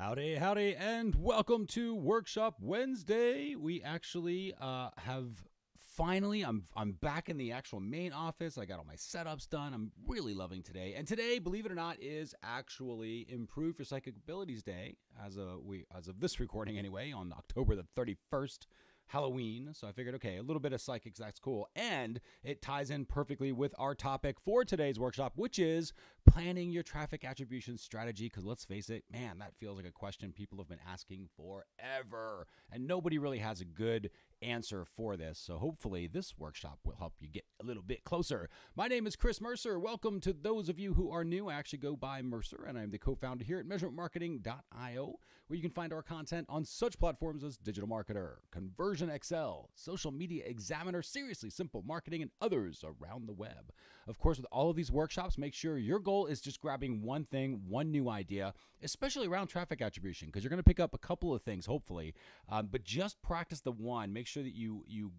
Howdy, howdy, and welcome to Workshop Wednesday. We actually have finally, I'm back in the actual main office. I got all my setups done. I'm really loving today. And today, believe it or not, is actually Improve Your Psychic Abilities Day, as of this recording anyway, on October the 31st. Halloween. So I figured, okay, a little bit of psychics, that's cool. And it ties in perfectly with our topic for today's workshop, which is planning your traffic attribution strategy. Because let's face it, man, that feels like a question people have been asking forever. And nobody really has a good answer for this. So hopefully this workshop will help you get a little bit closer. My name is Chris Mercer. Welcome to those of you who are new. I actually go by Mercer, and I'm the co-founder here at measurementmarketing.io, where you can find our content on such platforms as Digital Marketer, Conversion Excel, Social Media Examiner, Seriously Simple Marketing, and others around the web. Of course, with all of these workshops, make sure your goal is just grabbing one thing, one new idea, especially around traffic attribution, because you're going to pick up a couple of things, hopefully, but just practice the one. Make sure that you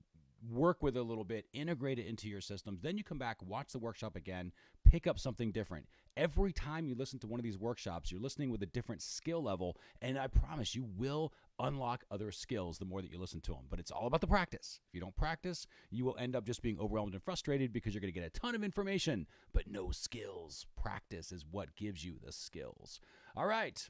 work with it a little bit, integrate it into your systems. Then you come back, watch the workshop again, pick up something different. Every time you listen to one of these workshops, you're listening with a different skill level, and I promise you will unlock other skills the more that you listen to them. But it's all about the practice. If you don't practice, you will end up just being overwhelmed and frustrated because you're going to get a ton of information, but no skills. Practice is what gives you the skills. All right.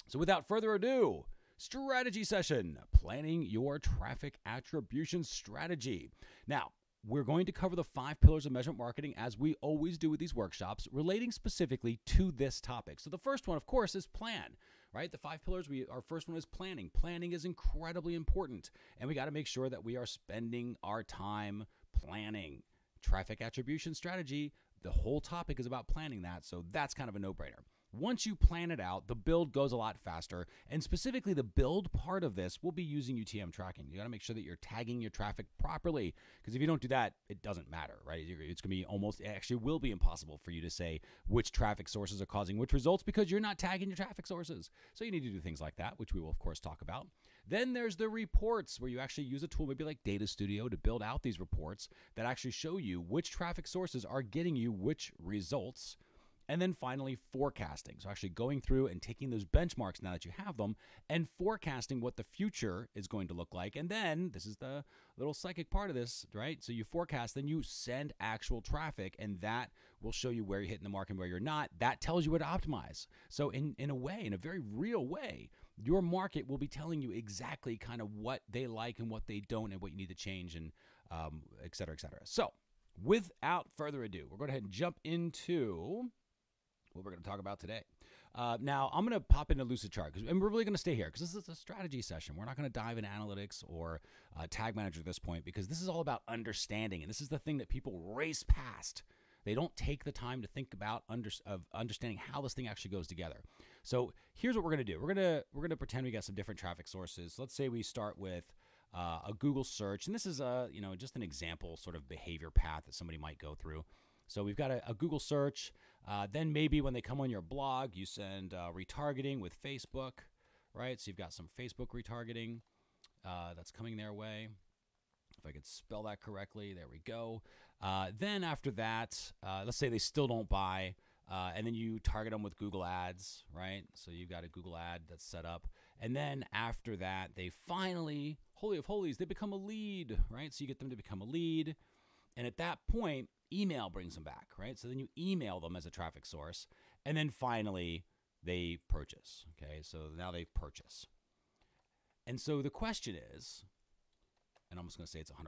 So without further ado, strategy session, planning your traffic attribution strategy. Now, we're going to cover the 5 pillars of measurement marketing, as we always do with these workshops, relating specifically to this topic. So the first one, of course, is plan, right? The 5 pillars, our first one is planning. Planning is incredibly important, and we got to make sure that we are spending our time planning. Traffic attribution strategy, the whole topic is about planning that, so that's kind of a no-brainer. Once you plan it out, the build goes a lot faster, and specifically the build part of this will be using UTM tracking. You got to make sure that you're tagging your traffic properly, because if you don't do that, it doesn't matter, right? It's going to be actually will be impossible for you to say which traffic sources are causing which results because you're not tagging your traffic sources. So you need to do things like that, which we will, of course, talk about. Then there's the reports, where you actually use a tool maybe like Data Studio to build out these reports that actually show you which traffic sources are getting you which results. And then finally, forecasting. So actually going through and taking those benchmarks now that you have them and forecasting what the future is going to look like. And then this is the little psychic part of this, right? So you forecast, then you send actual traffic, and that will show you where you're hitting the mark and where you're not. That tells you what to optimize. So in a way, in a very real way, your market will be telling you exactly kind of what they like and what they don't and what you need to change, and et cetera, et cetera. So without further ado, we're going to go ahead and jump into what we're going to talk about today. Now, I'm going to pop into Lucidchart, and we're really going to stay here because this is a strategy session. We're not going to dive into analytics or tag manager at this point, because this is all about understanding, and this is the thing that people race past. They don't take the time to think about understanding how this thing actually goes together. So here's what we're going to do. We're going to pretend we got some different traffic sources. Let's say we start with a Google search, and this is just an example sort of behavior path that somebody might go through. So we've got a Google search. Then maybe when they come on your blog, you send retargeting with Facebook, right? So you've got some Facebook retargeting that's coming their way. If I could spell that correctly, there we go. Then after that, let's say they still don't buy, and then you target them with Google Ads, right? So you've got a Google ad that's set up. And then after that, they finally, holy of holies, they become a lead, right? So you get them to become a lead. And at that point, email brings them back, right? So then you email them as a traffic source, and then finally they purchase, okay? So now they purchase. And so the question is, and I'm just going to say it's $100.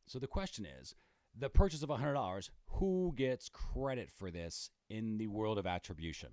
So the question is, the purchase of $100, who gets credit for this in the world of attribution?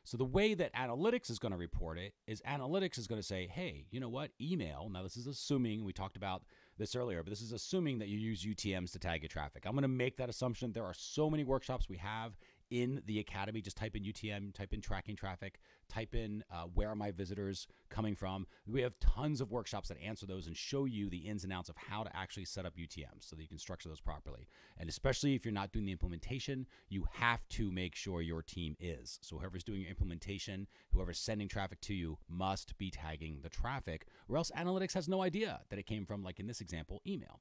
So the way that analytics is going to report it is analytics is going to say, hey, you know what? Email, now this is assuming, we talked about this earlier, but this is assuming that you use UTMs to tag your traffic. I'm going to make that assumption. There are so many workshops we have in the academy. Just type in UTM, type in tracking traffic, type in where are my visitors coming from. We have tons of workshops that answer those and show you the ins and outs of how to actually set up UTMs so that you can structure those properly. And especially if you're not doing the implementation, you have to make sure your team is. So whoever's doing your implementation, whoever's sending traffic to you must be tagging the traffic, or else analytics has no idea that it came from, like in this example, email.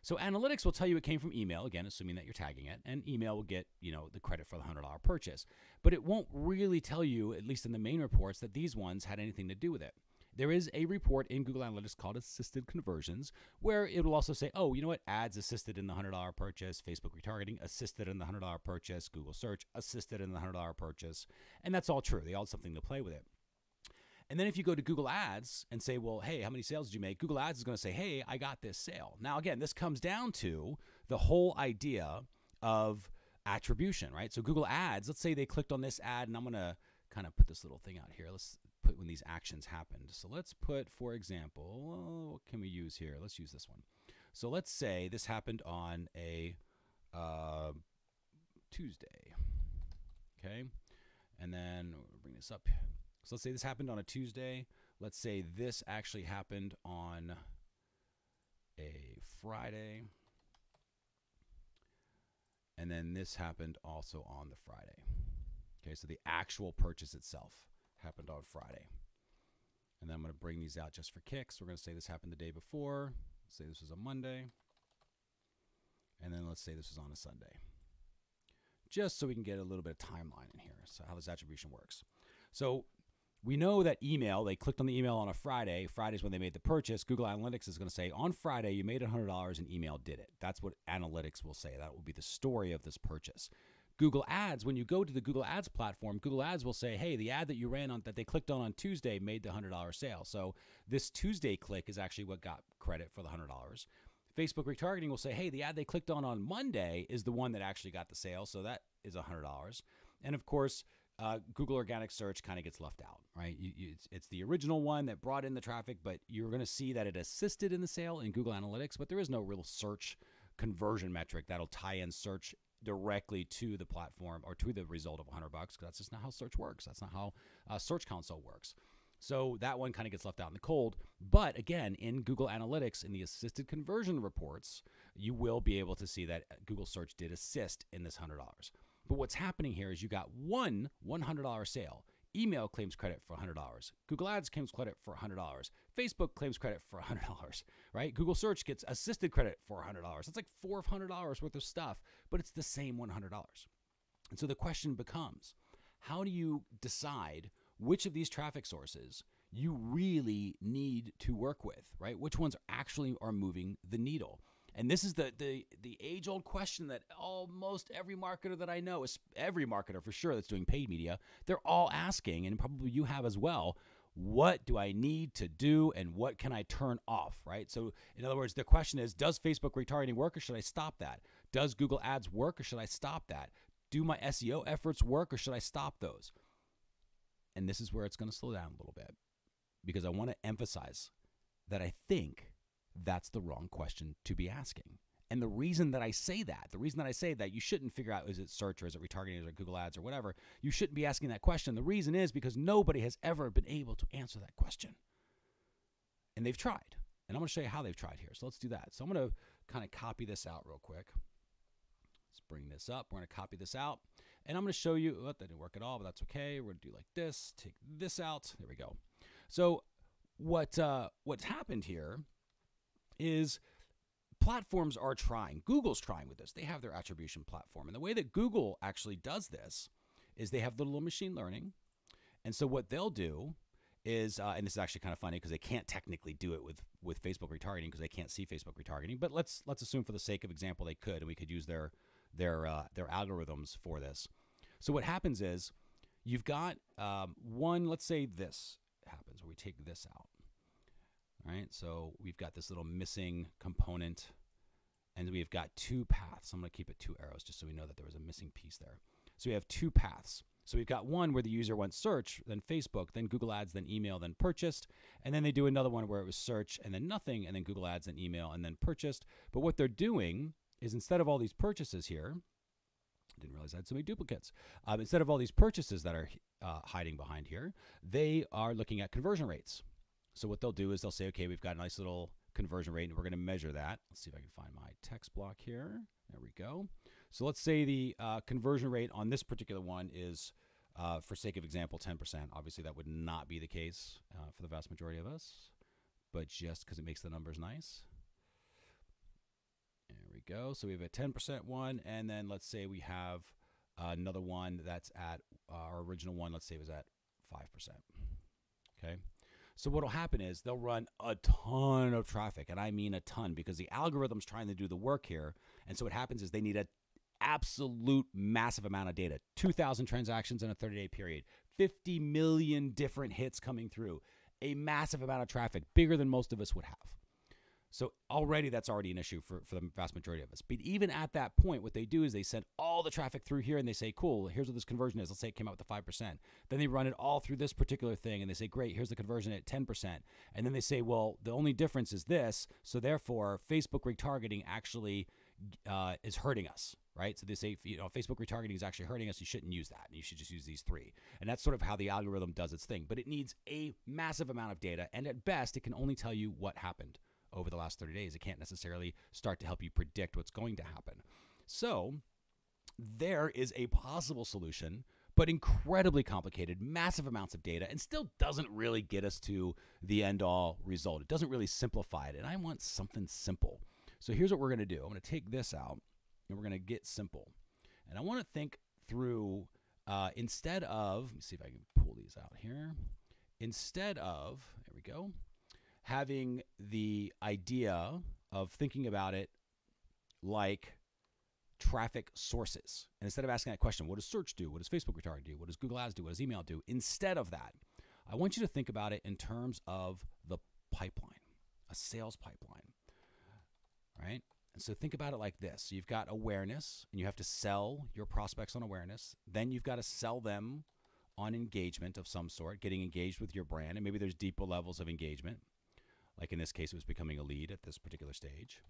So analytics will tell you it came from email, again, assuming that you're tagging it, and email will get, the credit for the $100 purchase. But it won't really tell you, at least in the main reports, that these ones had anything to do with it. There is a report in Google Analytics called Assisted Conversions, where it will also say, oh, you know what? Ads assisted in the $100 purchase, Facebook retargeting assisted in the $100 purchase, Google search assisted in the $100 purchase. And that's all true. They all have something to play with it. And then if you go to Google Ads and say, well, hey, how many sales did you make? Google Ads is going to say, hey, I got this sale. Now, again, this comes down to the whole idea of attribution, right? So Google Ads, let's say they clicked on this ad, and I'm going to kind of put this little thing out here. Let's put when these actions happened. So let's put, for example, what can we use here? Let's use this one. So let's say this happened on a Tuesday, okay? And then we'll bring this up. So let's say this happened on a Tuesday. Let's say this actually happened on a Friday. And then this happened also on the Friday. Okay, so the actual purchase itself happened on Friday. And then I'm going to bring these out just for kicks. We're going to say this happened the day before. Let's say this was a Monday. And then let's say this was on a Sunday. Just so we can get a little bit of timeline in here. So how this attribution works. So we know that email, they clicked on the email on a Friday. Friday's when they made the purchase. Google Analytics is going to say, on Friday, you made $100 and email did it. That's what analytics will say. That will be the story of this purchase. Google Ads, when you go to the Google Ads platform, Google Ads will say, hey, the ad that you ran on, that they clicked on Tuesday made the $100 sale. So this Tuesday click is actually what got credit for the $100. Facebook retargeting will say, hey, the ad they clicked on Monday is the one that actually got the sale. So that is $100. And of course, Google organic search kind of gets left out, right? It's the original one that brought in the traffic, but you're going to see that it assisted in the sale in Google Analytics, but there is no real search conversion metric that'll tie in search directly to the platform or to the result of $100, because that's just not how search works. That's not how Search Console works. So that one kind of gets left out in the cold. But again, in Google Analytics, in the assisted conversion reports, you will be able to see that Google search did assist in this $100. But what's happening here is you got one $100 sale. Email claims credit for $100. Google Ads claims credit for $100. Facebook claims credit for $100, right? Google Search gets assisted credit for $100. That's like $400 worth of stuff, but it's the same $100. And so the question becomes, how do you decide which of these traffic sources you really need to work with, right? Which ones actually are moving the needle? And this is the age-old question that almost every marketer that I know, is every marketer for sure that's doing paid media, they're all asking, and probably you have as well, what do I need to do and what can I turn off, right? So in other words, the question is, does Facebook retargeting work or should I stop that? Does Google Ads work or should I stop that? Do my SEO efforts work or should I stop those? And this is where it's going to slow down a little bit, because I want to emphasize that I think that's the wrong question to be asking. And the reason that I say that, you shouldn't figure out, is it search or is it retargeting or is it Google Ads or whatever, you shouldn't be asking that question. The reason is because nobody has ever been able to answer that question. And they've tried. And I'm going to show you how they've tried here. So let's do that. So I'm going to kind of copy this out real quick. Let's bring this up. We're going to copy this out. And I'm going to show you, that didn't work at all, but that's okay. We're going to do like this, take this out. There we go. So what's happened here is platforms are trying. Google's trying with this. They have their attribution platform. And the way that Google actually does this is they have little machine learning. And so what they'll do is, and this is actually kind of funny because they can't technically do it with Facebook retargeting because they can't see Facebook retargeting. But let's assume for the sake of example they could, and we could use their algorithms for this. So what happens is you've got let's say this happens where we take this out. All right, so we've got this little missing component, and we've got two paths. I'm going to keep it 2 arrows just so we know that there was a missing piece there. So we have two paths. So we've got one where the user went search, then Facebook, then Google Ads, then email, then purchased. And then they do another one where it was search and then nothing, and then Google Ads, then email, and then purchased. But what they're doing is instead of all these purchases here, I didn't realize I had so many duplicates. Instead of all these purchases that are hiding behind here, they are looking at conversion rates. So what they'll do is they'll say, okay, we've got a nice little conversion rate, and we're going to measure that. Let's see if I can find my text block here. There we go. So let's say the conversion rate on this particular one is, for sake of example, 10%. Obviously, that would not be the case for the vast majority of us, but just because it makes the numbers nice. go. So we have a 10% one, and then let's say we have another one that's at our original one. Let's say it was at 5%. Okay. So what'll happen is they'll run a ton of traffic, and I mean a ton, because the algorithm's trying to do the work here. And so what happens is they need an absolute massive amount of data. 2,000 transactions in a 30-day period, 50 million different hits coming through, a massive amount of traffic, bigger than most of us would have. So already that's already an issue for the vast majority of us. But even at that point, what they do is they send all the traffic through here and they say, cool, here's what this conversion is. Let's say it came out with the 5%. Then they run it all through this particular thing and they say, great, here's the conversion at 10%. And then they say, well, the only difference is this. So therefore, Facebook retargeting actually is hurting us, right? So they say, Facebook retargeting is actually hurting us. You shouldn't use that. You should just use these three. And that's sort of how the algorithm does its thing. But it needs a massive amount of data. And at best, it can only tell you what happened over the last 30 days. It can't necessarily start to help you predict what's going to happen. So there is a possible solution, but incredibly complicated, massive amounts of data, and still doesn't really get us to the end-all result. It doesn't really simplify it, and I want something simple. So here's what we're going to do. I'm going to take this out, and we're going to get simple. And I want to think through, instead of, let me see if I can pull these out here. Instead of, there we go, having the idea of thinking about it like traffic sources. And instead of asking that question, what does search do? What does Facebook retargeting do? What does Google Ads do? What does email do? Instead of that, I want you to think about it in terms of the pipeline, a sales pipeline, right? And so think about it like this. So you've got awareness, and you have to sell your prospects on awareness. Then you've got to sell them on engagement of some sort, getting engaged with your brand. And maybe there's deeper levels of engagement. Like in this case, it was becoming a lead at this particular stage.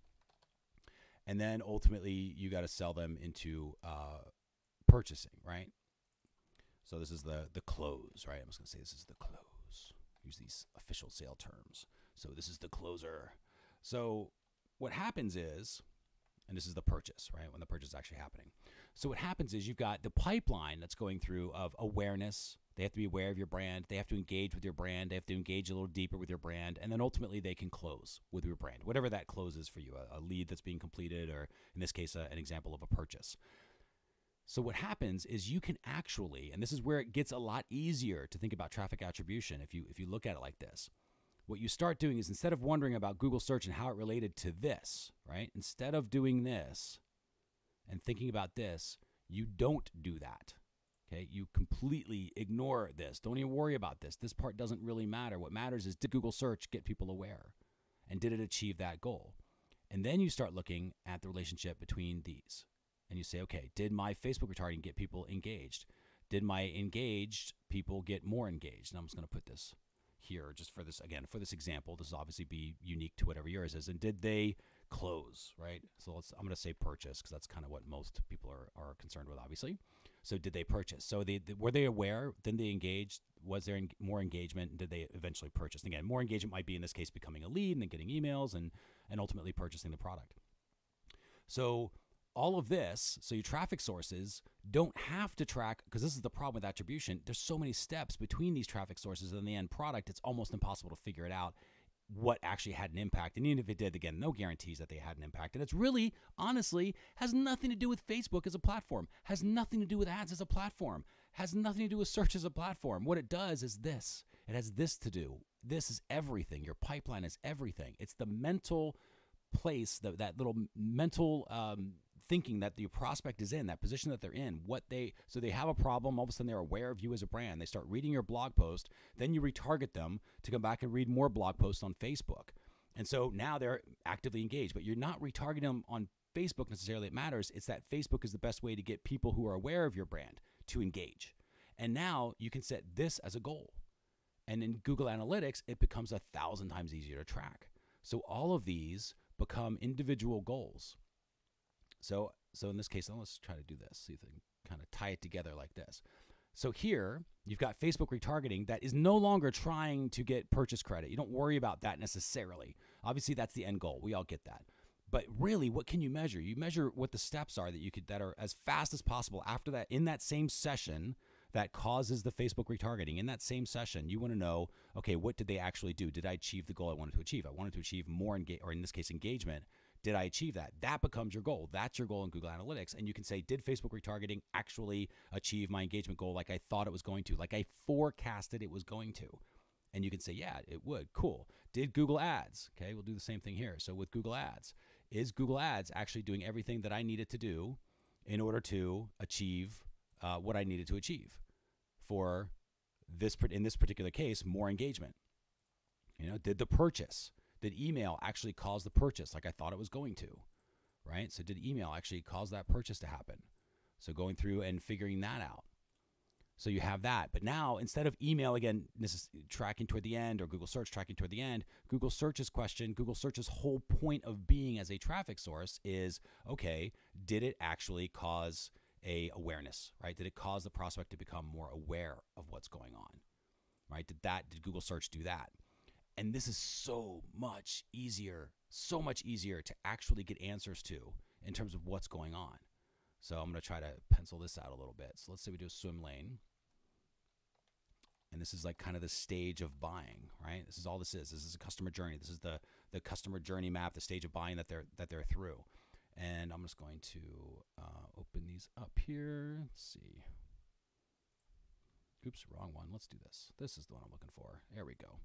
And then ultimately, you got to sell them into purchasing, right? So this is the close, right? I'm just going to say this is the close. Use these official sale terms. So this is the closer. So what happens is, and this is the purchase, right? When the purchase is actually happening. So what happens is you've got the pipeline that's going through of awareness. They have to be aware of your brand. They have to engage with your brand. They have to engage a little deeper with your brand. And then ultimately they can close with your brand, whatever that close is for you, a lead that's being completed, or in this case, an example of a purchase. So what happens is you can actually, and this is where it gets a lot easier to think about traffic attribution if you look at it like this. What you start doing is, instead of wondering about Google search and how it related to this, right? Instead of doing this and thinking about this, you don't do that. Okay, you completely ignore this. Don't even worry about this. This part doesn't really matter. What matters is, did Google search get people aware? And did it achieve that goal? And then you start looking at the relationship between these. And you say, okay, did my Facebook retargeting get people engaged? Did my engaged people get more engaged? And I'm just going to put this here just for this, again, for this example. This will obviously be unique to whatever yours is. And did they close, right? So I'm going to say purchase, because that's kind of what most people are concerned with, obviously. So did they purchase? So were they aware? Did they engage? Was there more engagement? And did they eventually purchase? And again, more engagement might be, in this case, becoming a lead and then getting emails and ultimately purchasing the product. So all of this, so your traffic sources don't have to track, because this is the problem with attribution. There's so many steps between these traffic sources and the end product, it's almost impossible to figure it out what actually had an impact. And even if it did, again, no guarantees that they had an impact. And it's really, honestly, has nothing to do with Facebook as a platform, has nothing to do with ads as a platform, has nothing to do with search as a platform. What it does is this. It has this to do. This is everything. Your pipeline is everything. It's the mental place, that little mental thinking that the prospect is in, that position that they're in, so they have a problem, all of a sudden they're aware of you as a brand, they start reading your blog post, then you retarget them to come back and read more blog posts on Facebook. And so now they're actively engaged, but you're not retargeting them on Facebook necessarily. It matters. It's that Facebook is the best way to get people who are aware of your brand to engage. And now you can set this as a goal. And in Google Analytics, it becomes 1,000 times easier to track. So all of these become individual goals. So in this case, let's try to do this, see if I can kind of tie it together like this. So here, you've got Facebook retargeting that is no longer trying to get purchase credit. You don't worry about that necessarily. Obviously, that's the end goal. We all get that. But really, what can you measure? You measure what the steps are that are as fast as possible after that, in that same session that causes the Facebook retargeting. In that same session, you want to know, okay, what did they actually do? Did I achieve the goal I wanted to achieve? I wanted to achieve more or in this case, engagement. Did I achieve that? That becomes your goal. That's your goal in Google Analytics. And you can say, did Facebook retargeting actually achieve my engagement goal like I thought it was going to, like I forecasted it was going to? And you can say, yeah, it would. Cool. Did Google Ads? Okay, we'll do the same thing here. So with Google Ads, is Google Ads actually doing everything that I needed to do in order to achieve what I needed to achieve for this, in this particular case, more engagement? You know, did email actually cause the purchase like I thought it was going to, right? So did email actually cause that purchase to happen? So going through and figuring that out. So you have that. But now, instead of email, again, this is tracking toward the end, or Google search tracking toward the end, Google search's whole point of being as a traffic source is, okay, did it actually cause a awareness, right? Did it cause the prospect to become more aware of what's going on, right? Did Google search do that? And this is so much easier to actually get answers to in terms of what's going on. So I'm going to try to pencil this out a little bit. So let's say we do a swim lane. And this is like kind of the stage of buying, right? This is all this is. This is a customer journey. This is the customer journey map, the stage of buying that they're through. And I'm just going to open these up here. Let's see. Oops, wrong one. Let's do this. This is the one I'm looking for. There we go.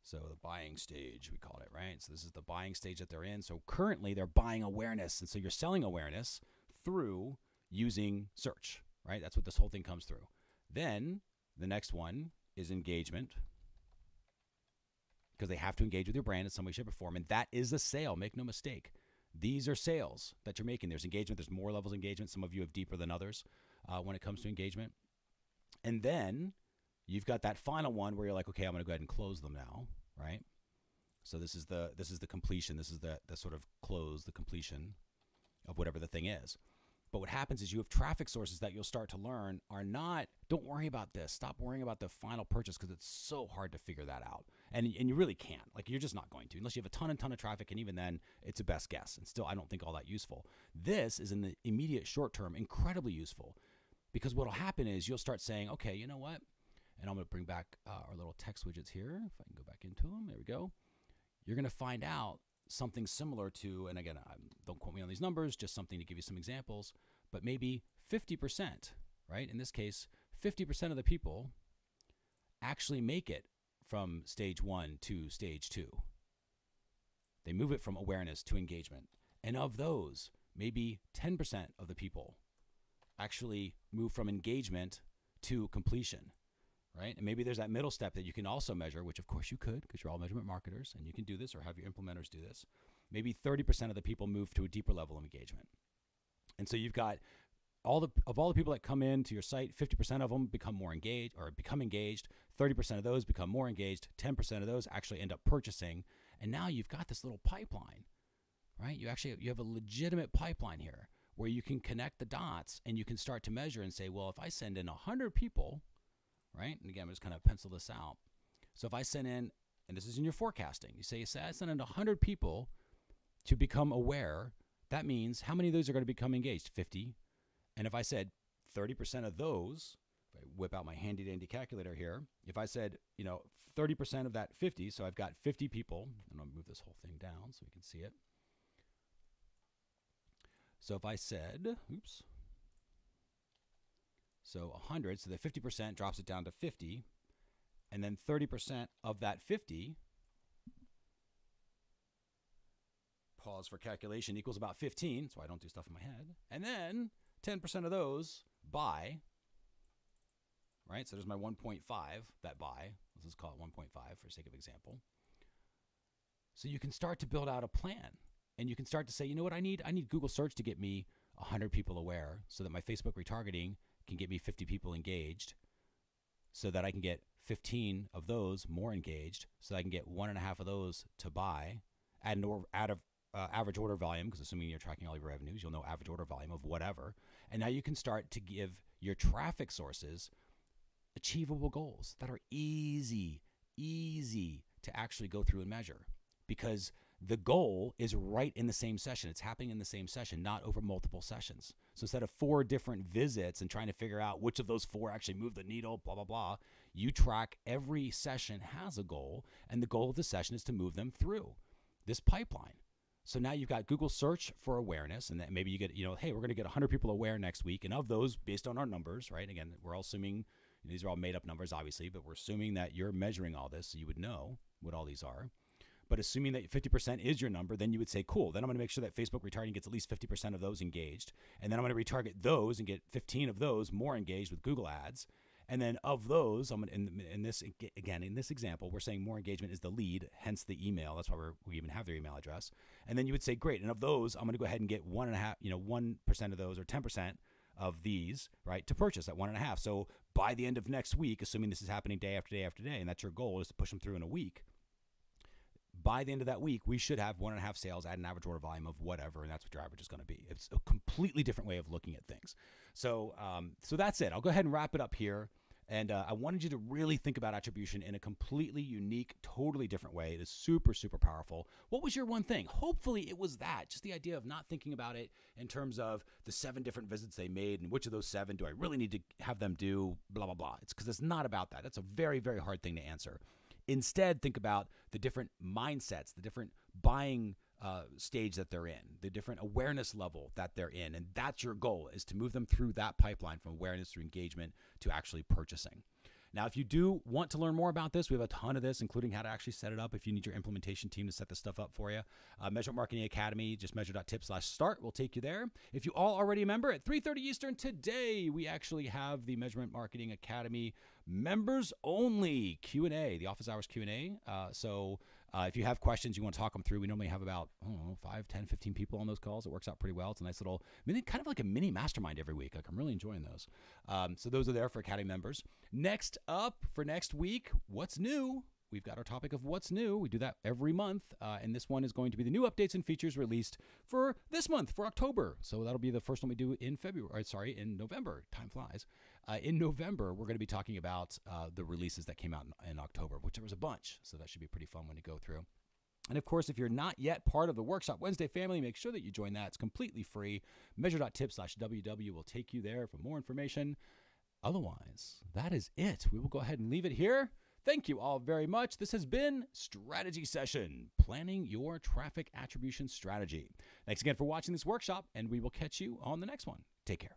So the buying stage, we call it, right? So this is the buying stage that they're in. So currently they're buying awareness. And so you're selling awareness through using search, right? That's what this whole thing comes through. Then the next one is engagement, because they have to engage with your brand in some way, shape, or form. And that is a sale. Make no mistake. These are sales that you're making. There's engagement. There's more levels of engagement. Some of you have deeper than others when it comes to engagement. And then you've got that final one where you're like, okay, I'm going to go ahead and close them now, right? So this is the completion. This is the sort of close, the completion of whatever the thing is. But what happens is you have traffic sources that you'll start to learn are not, don't worry about this. Stop worrying about the final purchase, because it's so hard to figure that out. And you really can't. Like, you're just not going to, unless you have a ton of traffic, and even then it's a best guess. And still, I don't think all that useful. This is in the immediate short term, incredibly useful, because what'll happen is you'll start saying, okay, you know what? And I'm going to bring back our little text widgets here. If I can go back into them, there we go. You're going to find out something similar to, and again, don't quote me on these numbers, just something to give you some examples, but maybe 50%, right? In this case, 50% of the people actually make it from stage 1 to stage 2. They move it from awareness to engagement. And of those, maybe 10% of the people actually move from engagement to completion, right? And maybe there's that middle step that you can also measure, which of course you could, because you're all measurement marketers and you can do this, or have your implementers do this. Maybe 30% of the people move to a deeper level of engagement. And so you've got all the people that come into your site, 50% of them become more engaged, or become engaged. 30% of those become more engaged. 10% of those actually end up purchasing. And now you've got this little pipeline, right? You have a legitimate pipeline here where you can connect the dots and you can start to measure and say, well, if I send in 100 people, right? And again, I'm just kind of pencil this out. So if I send in, and this is in your forecasting, you say I send in 100 people to become aware, that means how many of those are going to become engaged? 50. And if I said 30% of those, if I whip out my handy dandy calculator here, if I said, 30% of that 50, so I've got 50 people, and I'll move this whole thing down so we can see it. So if I said, so 100, so the 50% drops it down to 50, and then 30% of that 50, pause for calculation, equals about 15, so I don't do stuff in my head, and then 10% of those buy, right? So there's my 1.5 that buy. Let's just call it 1.5 for sake of example. So you can start to build out a plan, and you can start to say, you know what I need? I need Google search to get me 100 people aware, so that my Facebook retargeting can get me 50 people engaged, so that I can get 15 of those more engaged, so that I can get 1.5 of those to buy at average order volume, because assuming you're tracking all your revenues, you'll know average order volume of whatever. And now you can start to give your traffic sources achievable goals that are easy to actually go through and measure, because the goal is right in the same session. It's happening in the same session, not over multiple sessions. So instead of 4 different visits and trying to figure out which of those 4 actually move the needle, blah, blah, blah, you track every session has a goal, and the goal of the session is to move them through this pipeline. So now you've got Google search for awareness, and then maybe you get, hey, we're going to get 100 people aware next week. And of those, based on our numbers, right? Again, we're all assuming these are all made up numbers, obviously, but we're assuming that you're measuring all this, so you would know what all these are. But assuming that 50% is your number, then you would say, cool, then I'm going to make sure that Facebook retargeting gets at least 50% of those engaged. And then I'm going to retarget those and get 15 of those more engaged with Google ads. And then of those, I'm going to, in this example, we're saying more engagement is the lead, hence the email. That's why we even have their email address. And then you would say, great. And of those, I'm going to go ahead and get 1% of those, or 10% of these, right, to purchase at 1.5. So by the end of next week, assuming this is happening day after day after day, and that's your goal, is to push them through in a week. By the end of that week, we should have 1.5 sales at an average order volume of whatever, and that's what your average is going to be. It's a completely different way of looking at things. So that's it. I'll go ahead and wrap it up here. And I wanted you to really think about attribution in a completely unique, totally different way. It is super, super powerful. What was your one thing? Hopefully it was that. Just the idea of not thinking about it in terms of the 7 different visits they made and which of those 7 do I really need to have them do, blah, blah, blah. It's because it's not about that. That's a very, very hard thing to answer. Instead, think about the different mindsets, the different buying stage that they're in, the different awareness level that they're in. And that's your goal, is to move them through that pipeline from awareness through engagement to actually purchasing. Now, if you do want to learn more about this, we have a ton of this, including how to actually set it up if you need your implementation team to set this stuff up for you. Measurement Marketing Academy, just measure.tips/start will take you there. If you all already remember, at 3:30 Eastern today, we actually have the Measurement Marketing Academy members only Q&A, the office hours Q&A. So if you have questions, you want to talk them through, we normally have about, 5, 10, 15 people on those calls. It works out pretty well. It's a nice little, kind of like a mini mastermind every week. Like, I'm really enjoying those. So those are there for Academy members. Next up for next week, what's new? We've got our topic of what's new. We do that every month. And this one is going to be the new updates and features released for this month, for October. So that'll be the first one we do in in November. Time flies. In November, we're going to be talking about the releases that came out in October, which there was a bunch. So that should be pretty fun one to go through. And of course, if you're not yet part of the Workshop Wednesday family, make sure that you join that. It's completely free. Measure.tips/WW will take you there for more information. Otherwise, that is it. We will go ahead and leave it here. Thank you all very much. This has been Strategy Session, planning your traffic attribution strategy. Thanks again for watching this workshop, and we will catch you on the next one. Take care.